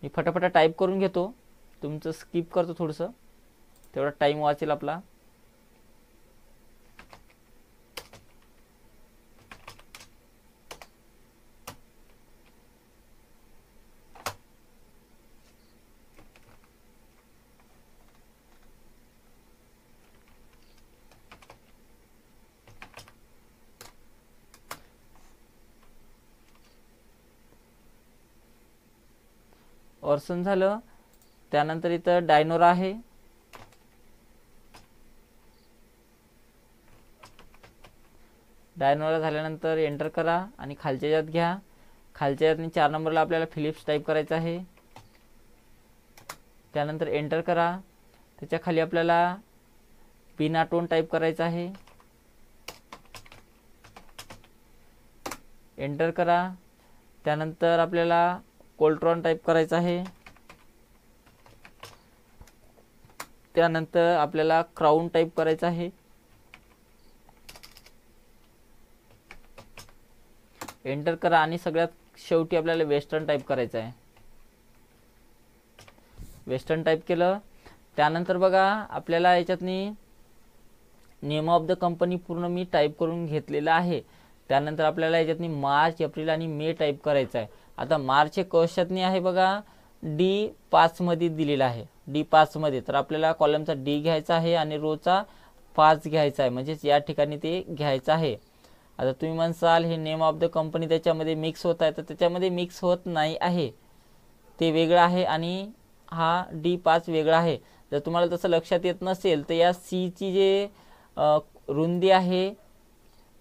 मी फटाफटा टाईप करून घेतो, तुमचं स्किप करतो थोडंसं, तेवढा टाईम वाचेल आपला. ऑर्सन झालं. त्यानंतर इथं डायनोरा आहे. डायनोरा झाल्यानंतर एंटर करा आणि खालच्या यात घ्या. खालच्या यातनी 4 नंबरला आपल्याला फिलिप्स टाईप करायचं आहे. त्यानंतर एंटर करा. त्याच्या खाली आपल्याला पिनाटोन टाईप करायचं आहे. एंटर करा. त्यानंतर आपल्याला कोल्ट्रॉन टाईप करायचं आहे. त्यानंतर आपल्याला क्राउन टाईप करायचं आहे. एंटर करा आणि सगळ्यात शेवटी आपल्याला वेस्टर्न टाईप करायचं आहे. वेस्टर्न टाईप केलं. त्यानंतर बघा आपल्याला याच्यातनी नेम ऑफ द कंपनी पूर्ण मी टाईप करून घेतलेला आहे. त्यानंतर आपल्याला याच्यातनी मार्च, एप्रिल आणि मे टाईप करायचं आहे. आता मार्च हे कशातनी आहे बघा, D5 मध्ये दिलेला आहे. D5 मध्ये तर आपल्याला कॉलमचा D घ्यायचा आहे आणि रोचा 5 घ्यायचा आहे, म्हणजेच या ठिकाणी ते घ्यायचं आहे. आता तुम्ही म्हणसाल हे नेम ऑफ द कंपनी त्याच्यामध्ये मिक्स होत आहे, तर त्याच्यामध्ये मिक्स होत नाही आहे, ते वेगळं आहे आणि हा D5 वेगळा आहे. जर तुम्हाला तसं लक्षात येत नसेल तर या C ची जे रुंदी आहे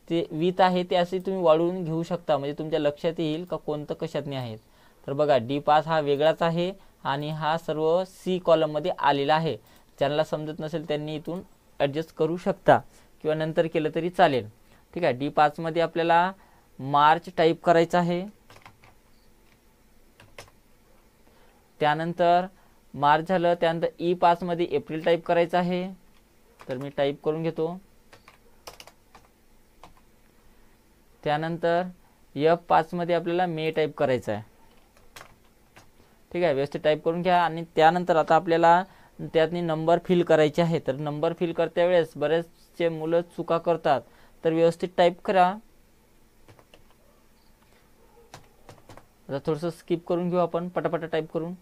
ते विथ आहे ते असे तुम्ही वाढवून घेऊ शकता, म्हणजे तुमच्या लक्षात येईल का कोणतं कशातनी आहेत. तर बघा D5 हा वेगळाच आहे आणि हा सर्व C कॉलममध्ये आलेला आहे. ज्यांना समजत नसेल त्यांनी इथून ॲडजस्ट करू शकता किंवा नंतर केलं तरी चालेल. ठीक आहे. D5 मध्ये आपल्याला मार्च टाईप करायचं आहे. त्यानंतर मार्च झालं. त्यानंतर E5 मध्ये एप्रिल टाईप करायचं आहे. तर मी टाईप करून घेतो. त्यानंतर F5 मध्ये आपल्याला मे टाईप करायचं आहे. ठीक आहे. व्यवस्थित टाईप करून घ्या. आणि त्यानंतर आता आपल्याला त्यातनी नंबर फिल करायचे आहे. तर नंबर फिल करत्या वेळेस बरेचसे मुलं चुका करतात, तर व्यवस्थित टाईप करा. आता थोडंसं स्किप करून घेऊ आपण, पटापटा टाईप करून.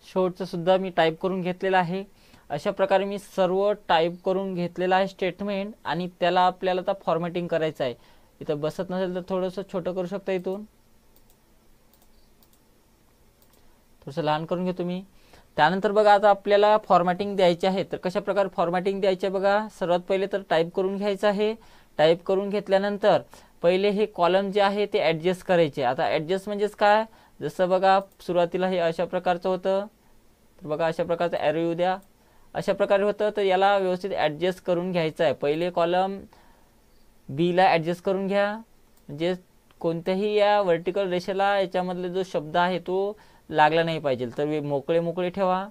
शेवटचं सुद्धा मी टाईप करून घेतलेलं आहे. अशा प्रकारे मी सर्व टाईप करून घेतलेलं आहे स्टेटमेंट आणि त्याला आपल्याला आता फॉर्मॅटिंग करायचं आहे. इथं बसत नसेल तर थोडंसं छोटं करू शकता, इथून थोडंसं लहान करून घेतो मी. त्यानंतर बघा आता आपल्याला फॉर्मॅटिंग द्यायची आहे. तर कशा प्रकारे फॉर्मॅटिंग द्यायची आहे बघा. सर्वात पहिले तर टाईप करून घ्यायचं आहे. टाईप करून घेतल्यानंतर पहिले हे कॉलम जे आहे ते ॲडजस्ट करायचे. आता ॲडजस्ट म्हणजेच काय, जसं बघा सुरुवातीला हे अशा प्रकारचं होतं, तर बघा अशा प्रकारचं ॲरो येऊ द्या, अशा प्रकारे होतं. तर याला व्यवस्थित ॲडजस्ट करून घ्यायचं आहे. पहिले कॉलम बीला ॲडजस्ट करून घ्या, म्हणजे कोणत्याही या व्हर्टिकल रेषेला याच्यामधले जो शब्द आहे तो लागला नाही पाहिजे, तर मोकळे ठेवा.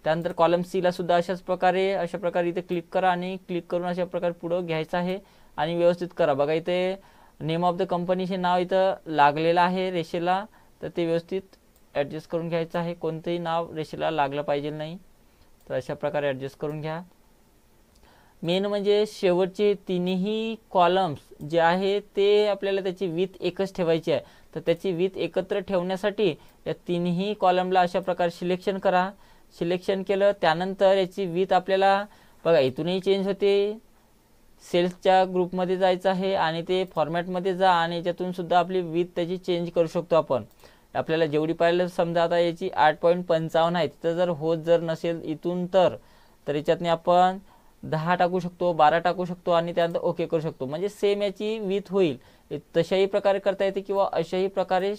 त्यानंतर कॉलम सीला सुद्धा अशा प्रकारे इथे क्लिक करा आणि क्लिक करून अशा प्रकारे पुढं घ्यायचं आहे आणि व्यवस्थित करा. बघा इथे नेम ऑफ द कंपनीचे नाव इथं लागलेलं आहे रेषेला, तर ते व्यवस्थित ॲडजस्ट करून घ्यायचं आहे. कोणतंही नाव रेषेला लागलं पाहिजे नाही, तर अशा प्रकारे ॲडजस्ट करून घ्या. मेन म्हणजे शेवटचे तिन्ही कॉलम्स जे आहे ते आपल्याला त्याची विथ एकच ठेवायची आहे. तर त्याची विथ एकत्र ठेवण्यासाठी या तिन्ही कॉलमला अशा प्रकारे सिलेक्शन करा. सिलेक्शन केलं त्यानंतर याची विथ आपल्याला बघा इथूनही चेंज होते. सेल्सच्या ग्रुपमध्ये जायचं आहे आणि ते फॉर्मॅटमध्ये जा आणि याच्यातून सुद्धा आपली विथ त्याची चेंज करू शकतो आपण. आपल्याला जेवढी पाहिलं, समजा आता याची 8.55 आहे, तिथं जर होत नसेल इथून तर याच्यातनी आपण 10 टाकू शकतो, 12 टाकू शकतो आणि त्यानंतर ओके करू शकतो. म्हणजे सेम याची विथ होईल. तशाही प्रकारे करता येते किंवा अशाही प्रकारे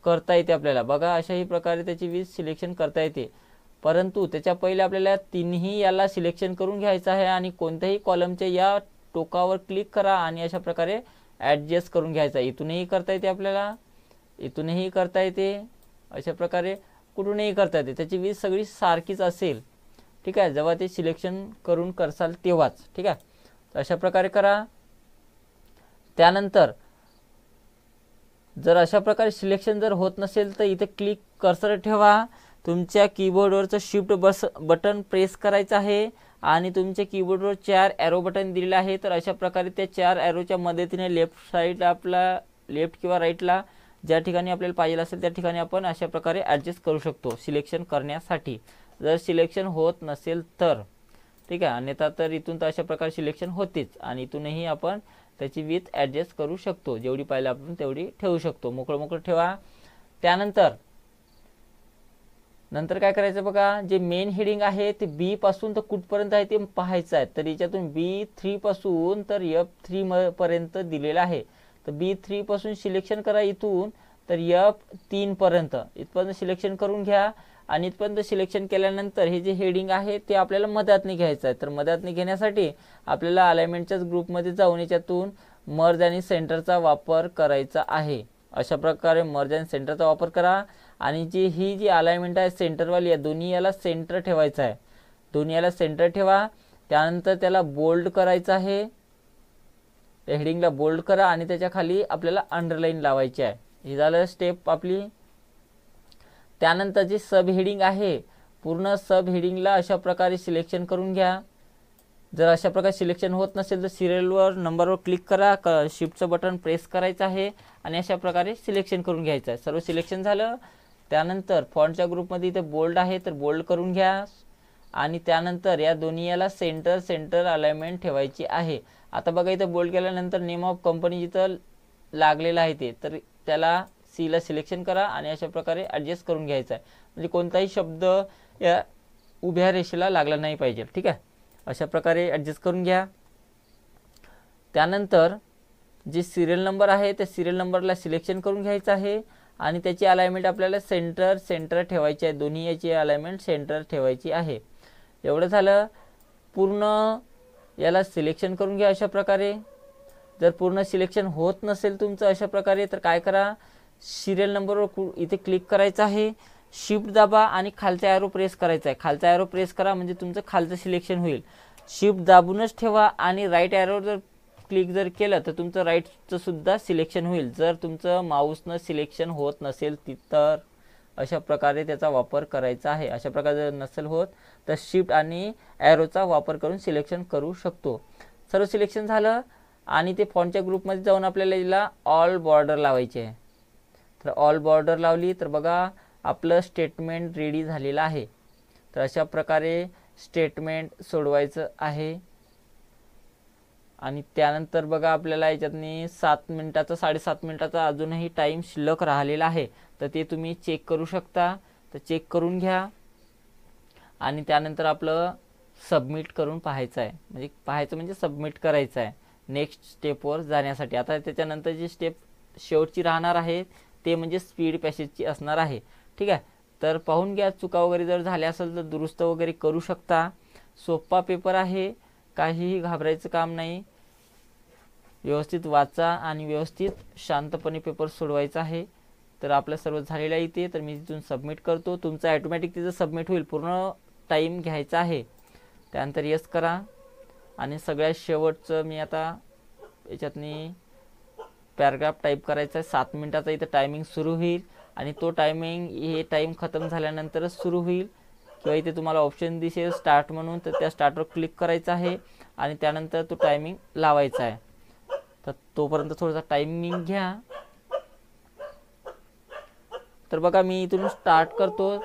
करता येते आपल्याला. बघा अशाही प्रकारे त्याची विथ सिलेक्शन करता येते, परंतु त्याच्या पहिले आपल्याला तिन्ही याला सिलेक्शन करून घ्यायचं आहे आणि कोणत्याही कॉलमच्या या टोकावर क्लिक करा आणि अशा प्रकारे ॲडजस्ट करून घ्यायचा. इथूनही करता येते आपल्याला, इथूनही करता येते, अशा प्रकारे कुठूनही करता येते. त्याची विथ सगळी सारखीच असेल, ठीक आहे, जेव्हा ते सिलेक्शन करून करसाल तेव्हाच, ठीक आहे. तर अशा प्रकारे करा. त्यानंतर जर अशा प्रकारे सिलेक्शन जर होत नसेल तर इथे क्लिक कर्सर ठेवा. तुमच्या कीबोर्डवरचं शिफ्ट बटन प्रेस करायचं आहे आणि तुमच्या कीबोर्डवर 4 ॲरो बटन दिलेले आहे. तर अशा प्रकारे त्या 4 ॲरोच्या मदतीने लेफ्ट साईडला आपला लेफ्ट किंवा राईटला ज्या ठिकाणी आपल्याला पाहिजे असेल त्या ठिकाणी आपण अशा प्रकारे ॲडजस्ट करू शकतो सिलेक्शन करण्यासाठी. जर सिलेक्शन होत नसेल तर, ठीक आहे, अन्यथा तर इथून तर अशा प्रकारे सिलेक्शन होतेच आणि इथूनही आपण त्याची विथ ॲडजस्ट करू शकतो. जेवढी पाहिजे आपण तेवढी ठेवू शकतो. मोकळं ठेवा. त्यानंतर काय करायचं बघा, जे मेन हेडिंग आहे ते बी पासून तर कुठपर्यंत आहे ते पाहायचं आहे. तर याच्यातून B3 पासून तर F3 पर्यंत दिलेलं आहे. तर B3 पासून सिलेक्शन करा इथून तर F3 पर्यंत इथपर्यंत सिलेक्शन करून घ्या आणि इथपर्यंत सिलेक्शन केल्यानंतर हे जे हेडिंग आहे ते आपल्याला मधातनी घ्यायचं आहे. तर मधातनी घेण्यासाठी आपल्याला अलाइनमेंटच्याच ग्रुपमध्ये जाऊन याच्यातून मर्ज आणि सेंटरचा वापर करायचा आहे. अशा प्रकारे मर्ज आणि सेंटरचा वापर करा आणि ही जी अलाइनमेंट आहे सेंटरवाली, या दोन्ही याला सेंटर ठेवायचं आहे. दोन्ही याला सेंटर ठेवा. त्यानंतर त्याला बोल्ड करायचं आहे. हेडिंगला बोल्ड करा आणि त्याच्या खाली आपल्याला अंडरलाईन लावायची आहे. हे झालं स्टेप आपली. त्यानंतर जे सब हेडिंग आहे पूर्ण सब हेडिंगला अशा प्रकारे सिलेक्शन करून घ्या. जर अशा प्रकारे सिलेक्शन होत नसेल तर सिरियलवर नंबरवर क्लिक करा, शिफ्टचं बटन प्रेस करायचं आहे आणि अशा प्रकारे सिलेक्शन करून घ्यायचं आहे. सर्व सिलेक्शन झालं. त्यानंतर फॉन्टच्या ग्रुपमध्ये इथे बोल्ड आहे तर बोल्ड करून घ्या आणि त्यानंतर या दोन्ही याला सेंटर अलाइनमेंट ठेवायची आहे. आता बघा इथे बोल्ड केल्यानंतर नेम ऑफ कंपनी जिथं लागलेलं आहे ते, तर त्याला सीला सिलेक्शन करा आणि अशा प्रकारे ॲडजस्ट करून घ्यायचं आहे. म्हणजे कोणताही शब्द या उभ्या रेषेला लागला नाही पाहिजे, ठीक आहे. अशा प्रकारे ॲडजस्ट करून घ्या. त्यानंतर जे सिरियल नंबर आहे त्या सिरियल नंबरला सिलेक्शन करून घ्यायचं आहे आणि त्याची अलाइनमेंट आपल्याला सेंटर ठेवायची आहे. दोन्ही याची अलाइनमेंट सेंटर ठेवायची आहे. एवढं झालं. पूर्ण याला सिलेक्शन करून घ्या अशा प्रकारे. जर पूर्ण सिलेक्शन होत नसेल तुमचं अशा प्रकारे तर काय करा, सिरियल नंबरवर इथे क्लिक करायचं आहे, शिफ्ट दाबा आणि खालचा ॲरो प्रेस करायचा आहे. खालचा ॲरो प्रेस करा म्हणजे तुमचं खालचं सिलेक्शन होईल. शिफ्ट दाबूनच ठेवा आणि राईट ॲरो जर क्लिक जर केलं तर तुमचं राईटचं सुद्धा सिलेक्शन होईल. जर तुमचं माऊसनं सिलेक्शन होत नसेल तर अशा प्रकारे त्याचा वापर करायचा आहे. अशा प्रकारे जर नसेल होत तर शिफ्ट आणि ॲरोचा वापर करून सिलेक्शन करू शकतो. सर्व सिलेक्शन झालं आणि ते फॉन्टच्या ग्रुपमध्ये जाऊन आपल्याला याला ऑल बॉर्डर लावायची आहे. तर ऑल बॉर्डर लावली तर बघा आपलं स्टेटमेंट रेडी झालेलं आहे. तर अशा प्रकारे स्टेटमेंट सोडवायचं आहे. आणि त्यानंतर बघा आपल्याला याच्यातनी 7 मिनिटाचा 7.5 मिनिटाचा अजूनही टाइम शिल्लक राहिलेला आहे, तर ते तुम्ही चेक करू शकता. तर चेक करून घ्या आणि त्यानंतर आपलं सबमिट करून पाहायचं आहे, म्हणजे सबमिट करायचं आहे नेक्स्ट स्टेपवर जाण्यासाठी. आता त्याच्यानंतर जी स्टेप शेवटची राहणार आहे ते म्हणजे स्पीड पॅसेजची असणार आहे. ठीक आहे, तर पाहून घ्या. चुका वगैरे जर झाल्या असेल तर दुरुस्त वगैरे करू शकता. सोपा पेपर आहे, काहीही घाबरायचं काम नाही. व्यवस्थित वाचा आणि व्यवस्थित शांतपणे पेपर सोडवायचा आहे. तर आपलं सर्व झालेलं आहे इथे, तर मी तिथून सबमिट करतो. तुमचं ॲटोमॅटिक तिथं सबमिट होईल, पूर्ण टाईम घ्यायचा आहे. त्यानंतर यस करा आणि सगळ्यात शेवटचं मी आता याच्यातनी पॅराग्राफ टाईप करायचा आहे. 7 मिनिटाचा इथं टायमिंग सुरू होईल आणि तो टायमिंग हे टाईम खतम झाल्यानंतरच सुरू होईल, किंवा इथे तुम्हाला ऑप्शन दिसेल स्टार्ट म्हणून, तर त्या स्टार्टवर क्लिक करायचं आहे आणि त्यानंतर तो टायमिंग लावायचा आहे. तर तोपर्यंत थोडासा टायमिंग घ्या. तर बघा मी इथून स्टार्ट करतो.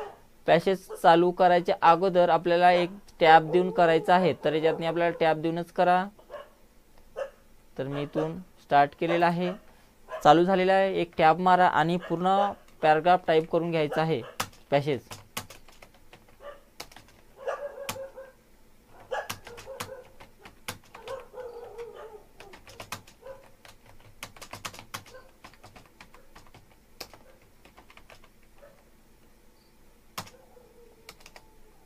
पॅसेज चालू करायच्या अगोदर आपल्याला एक टॅब देऊन करायचं आहे, तर याच्यातनी आपल्याला टॅब देऊनच करा. तर मी इथून स्टार्ट केलेला आहे, चालू झालेला आहे. एक टॅब मारा आणि पूर्ण पॅराग्राफ टाईप करून घ्यायचा आहे पॅसेज.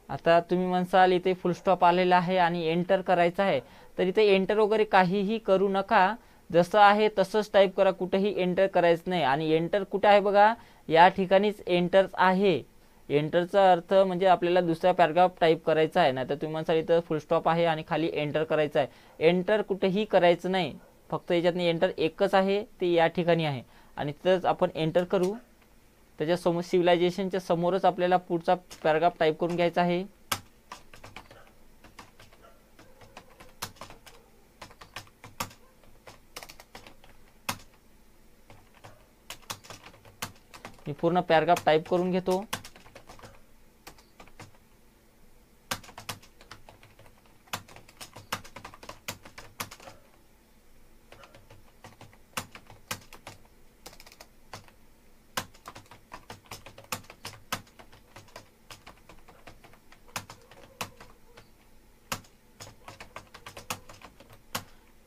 आता तुम्ही म्हणसाल इथे फुल स्टॉप आलेला आहे आणि एंटर करायचं आहे, तर इथे एंटर वगैरे काहीही करू नका. जसं आहे तसंच टाईप करा, कुठेही एंटर करायचं नाही. आणि एंटर कुठे आहे बघा, या ठिकाणीच एंटर आहे. एंटरचा अर्थ म्हणजे आपल्याला दुसरा पॅराग्राफ टाईप करायचा आहे. नाही तर तुम्ही म्हणसाल इथं फुल स्टॉप आहे आणि खाली एंटर करायचं आहे. एंटर कुठेही करायचं नाही, फक्त याच्यातनी एंटर एकच आहे, ते या ठिकाणी आहे आणि तिथंच आपण एंटर करू. त्याच्यासमोर सिव्हिलायझेशनच्या समोरच आपल्याला पुढचा पॅराग्राफ टाईप करून घ्यायचा आहे. मी पूर्ण पॅराग्राफ टाईप करून घेतो.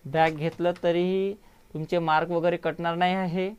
बॅक घेतलं तरीही तुमचे मार्क वगैरे कटणार नाही आहे.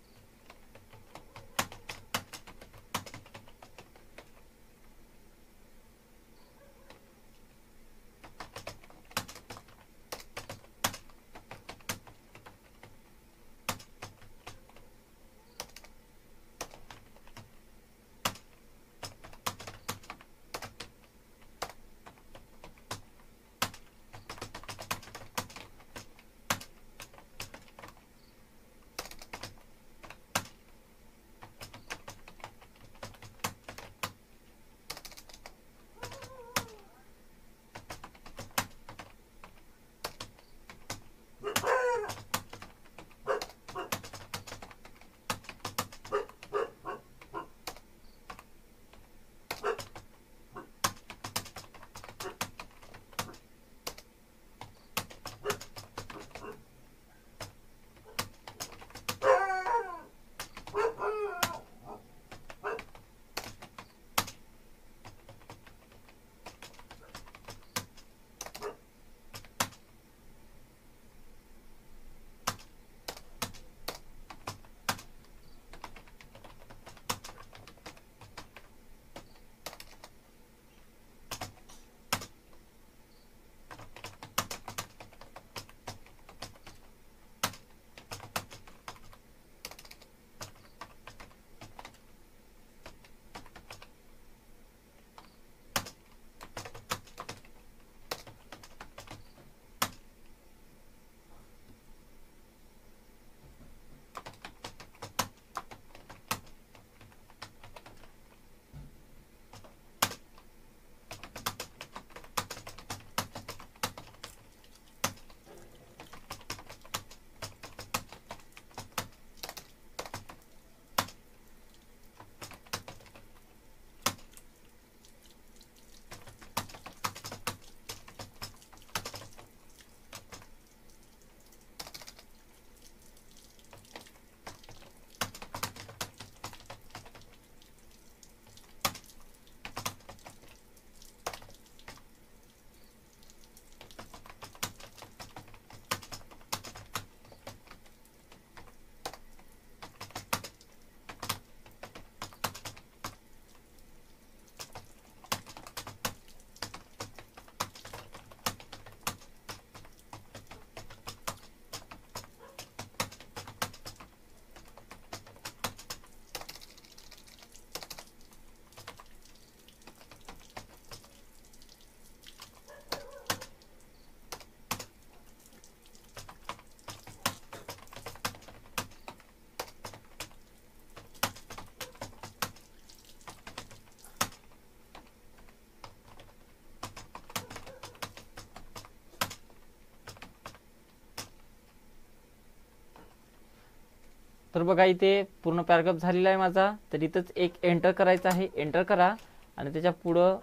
तर बघा इथे पूर्ण पॅराग्राफ झालेला आहे माझा. तर इथंच एक एंटर करायचं आहे, एंटर करा आणि त्याच्या पुढं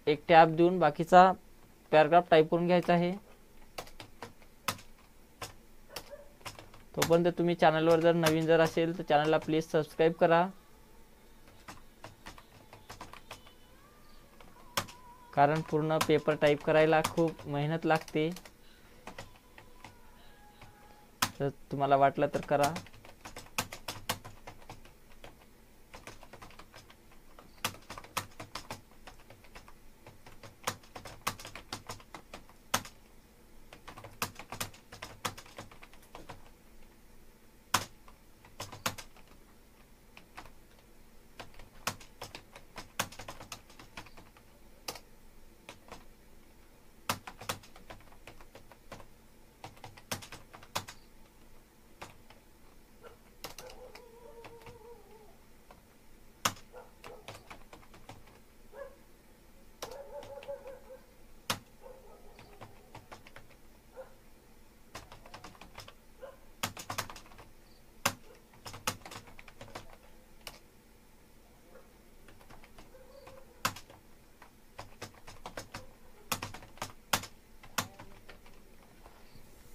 एक टॅब देऊन बाकीचा पॅराग्राफ टाईप करून घ्यायचा आहे. तोपर्यंत तुम्ही चॅनलवर जर नवीन जर असेल तर चॅनलला प्लीज सबस्क्राईब करा, कारण पूर्ण पेपर टाईप करायला खूप मेहनत लागते. तर तुम्हाला वाटलं तर करा.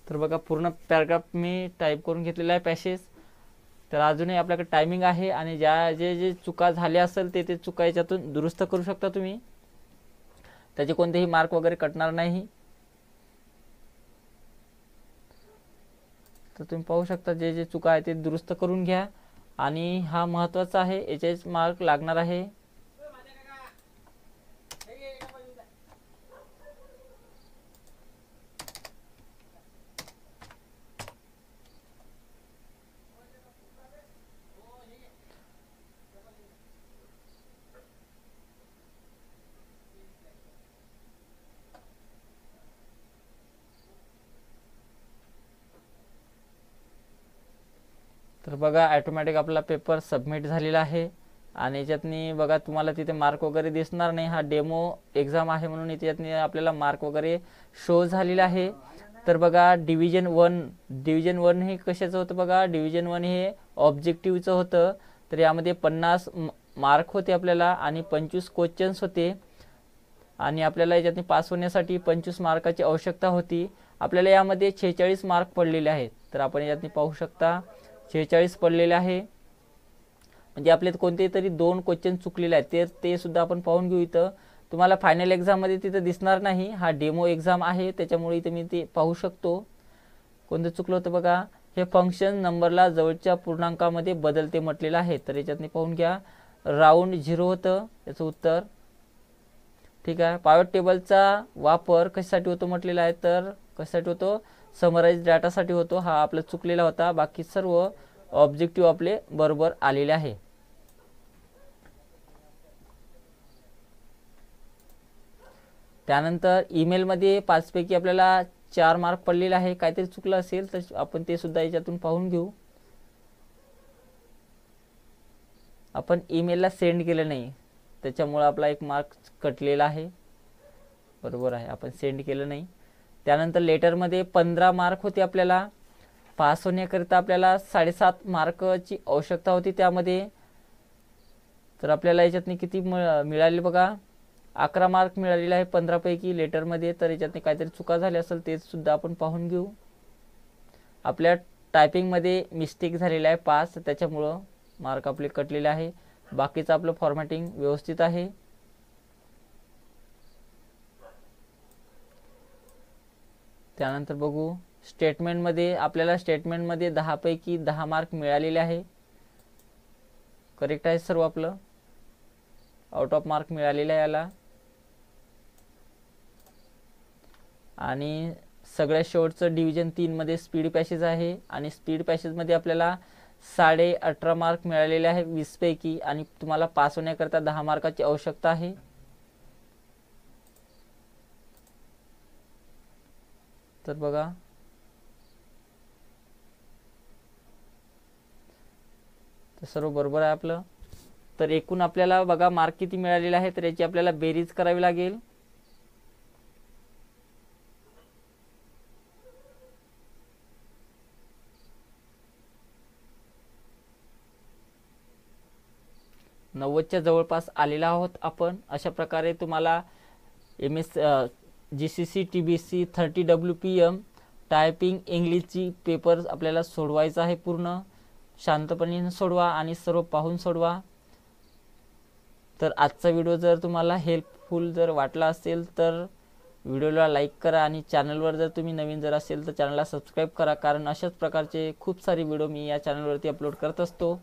तर बघा पूर्ण पॅराग्राफ मी टाईप करून घेतलेला आहे पॅसेज. तर अजूनही आपल्याकडे टायमिंग आहे आणि जे चुका झाल्या असेल ते चुका याच्यातून दुरुस्त करू शकता तुम्ही. त्याचे कोणतेही मार्क वगैरे कटणार नाही. तर तुम्ही पाहू शकता जे चुका आहे ते दुरुस्त करून घ्या आणि हा महत्त्वाचा आहे, याचेच मार्क लागणार आहे. तर बघा ऑटोमॅटिक आपला पेपर सबमिट झालेला आहे आणि याच्यातनी बघा तुम्हाला तिथे मार्क वगैरे दिसणार नाही. हा डेमो एक्झाम आहे म्हणून याच्यातनी आपल्याला मार्क वगैरे शो झालेला आहे. तर बघा डिव्हिजन वन हे कशाचं होतं बघा, डिव्हिजन 1 हे ऑब्जेक्टिव्हचं होतं. तर यामध्ये 50 मार्क होते आपल्याला आणि 25 क्वेश्चन्स होते आणि आपल्याला याच्यातनी पास होण्यासाठी 25 मार्काची आवश्यकता होती. आपल्याला यामध्ये 46 मार्क पडलेले आहेत. तर आपण याच्यातनी पाहू शकता 46 पडलेले आहे. म्हणजे आपले कोणते तरी 2 क्वेश्चन चुकलेले आहेत, ते सुद्धा आपण पाहून घेऊ. इथं तुम्हाला फायनल एक्झाममध्ये तिथं दिसणार नाही, हा डेमो एक्झाम आहे त्याच्यामुळे इथे मी ते पाहू शकतो. कोणतं चुकलं होतं बघा, हे फंक्शन नंबरला जवळच्या पूर्णांकामध्ये बदलते म्हटलेलं आहे. तर याच्यातनी पाहून घ्या, राऊंड 0 होतं याचं उत्तर. ठीक आहे. पायवट टेबलचा वापर कशासाठी होतो म्हटलेला आहे, तर कशासाठी होतो, समराइज डाटासाठी होतो. हा आपला चुकलेला होता, बाकी सर्व ऑब्जेक्टिव्ह आपले बरोबर आलेले आहे. त्यानंतर ईमेलमध्ये 5 पैकी आपल्याला 4 मार्क पडलेले आहे. काहीतरी चुकलं असेल तर आपण ते सुद्धा याच्यातून पाहून घेऊ. आपण ईमेलला सेंड केलं नाही त्याच्यामुळे आपला 1 मार्क कटलेला आहे. बरोबर आहे, आपण सेंड केलं नाही. त्यानंतर लेटरमध्ये 15 मार्क होते आपल्याला. पास होण्याकरिता आपल्याला 7.5 मार्कची आवश्यकता होती त्यामध्ये. तर आपल्याला याच्यातनी किती मिळाले बघा, 11 मार्क मिळालेले आहे 15 पैकी लेटरमध्ये. तर याच्यातनी काहीतरी चुका झाल्या असेल ते सुद्धा आपण पाहून घेऊ. आपल्या टायपिंगमध्ये मिस्टेक झालेला आहे 5, त्याच्यामुळं मार्क आपले कटलेले आहे. बाकीचं आपलं फॉर्मॅटिंग व्यवस्थित आहे. त्यानंतर बघू स्टेटमेंटमध्ये, आपल्याला स्टेटमेंटमध्ये 10 पैकी 10 मार्क मिळालेले आहे. करेक्ट आहे सर्व आपलं, आउट ऑफ मार्क मिळालेला आहे याला. आणि सगळ्यात शेवटचं डिव्हिजन 3 मध्ये स्पीड पॅसेज आहे आणि स्पीड पॅसेजमध्ये आपल्याला 18.5 मार्क मिळालेले आहे 20 पैकी आणि तुम्हाला पास होण्याकरता 10 मार्काची आवश्यकता आहे. तर बघा तर सर्व बरोबर आहे आपलं. तर एकूण आपल्याला बघा मार्क किती मिळालेले आहे, तर याची आपल्याला बेरीज करावी लागेल. 90च्या जवळपास आलेला आहोत आपण। अशा प्रकारे तुम्हाला GCC TBC 30WPM टायपिंग इंग्लिशची पेपर आपल्याला सोडवायचा आहे। पूर्ण शांतपणे सोडवा आणि सर्व पाहून सोडवा। तर आजचा व्हिडिओ जर तुम्हाला हेल्पफुल जर वाटला असेल तर व्हिडिओला लाईक करा आणि चॅनलवर जर तुम्ही नवीन जर असेल तर चॅनलला सबस्क्राईब करा, कारण अशाच प्रकारचे खूप सारे व्हिडिओ मी या चॅनलवरती अपलोड करत असतो।